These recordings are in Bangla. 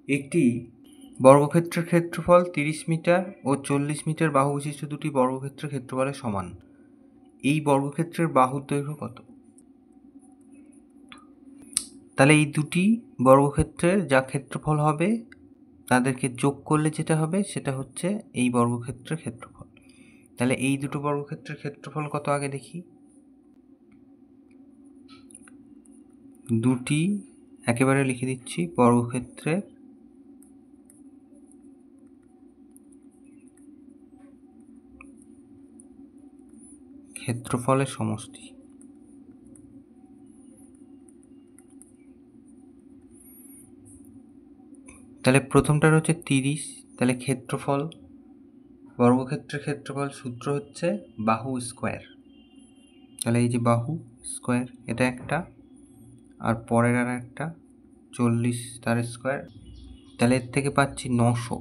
একটি বর্গক্ষেত্রের ক্ষেত্রফল 30 মিটার ও 40 মিটার বাহু বিশিষ্ট দুটি বর্গক্ষেত্রের ক্ষেত্রফলের সমান। এই বর্গক্ষেত্রের বাহুর দৈর্ঘ্য কত? তাহলে এই দুটি বর্গক্ষেত্রের যা ক্ষেত্রফল হবে তাদেরকে যোগ করলে যেটা হবে সেটা হচ্ছে এই বর্গক্ষেত্রের ক্ষেত্রফল। তাহলে এই দুটো বর্গক্ষেত্রের ক্ষেত্রফল কত আগে দেখি। দুটি একেবারে লিখে দিচ্ছি বর্গক্ষেত্রের ক্ষেত্রফলের সমষ্টি। তাহলে প্রথমটার হচ্ছে 30, তাহলে ক্ষেত্রফল বর্গক্ষেত্রের ক্ষেত্রফল সূত্র হচ্ছে বাহু স্কোয়ার। তাহলে এই যে বাহু স্কোয়ার এটা একটা, আর পরের আর একটা 40 তার স্কোয়ার। তাহলে এর থেকে পাচ্ছি 900,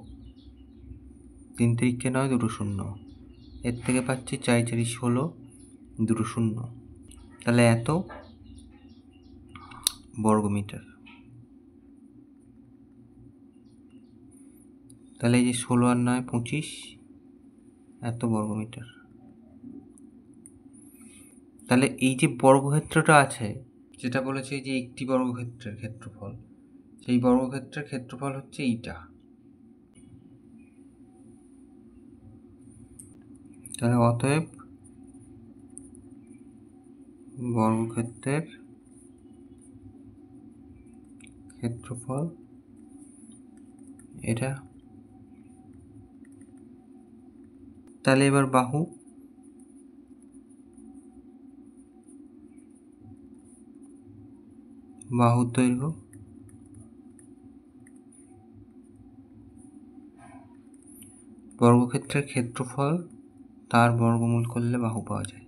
3 3 9, 2 0। এর থেকে পাচ্ছি 4 4 16, 2 0। তাহলে এত বর্গমিটার। তাহলে এই যে 16 আর 9 25, এত বর্গমিটার। তাহলে এই যে বর্গক্ষেত্রটা আছে যেটা বলেছে যে একটি বর্গক্ষেত্রের ক্ষেত্রফল, সেই বর্গক্ষেত্রের ক্ষেত্রফল হচ্ছে এইটা। তাহলে অতএব বর্গক্ষেত্রের ক্ষেত্রফল এটা। তাহলে এবার বাহুর দৈর্ঘ্য, বর্গক্ষেত্রের ক্ষেত্রফল তার বর্গমূল করলে বাহু পাওয়া যায়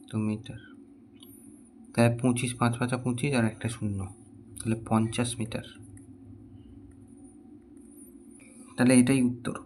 2 মিটার। তাহলে 25, 5 5 25 আর একটা 0, তাহলে 50 মিটার। তাহলে এটাই উত্তর।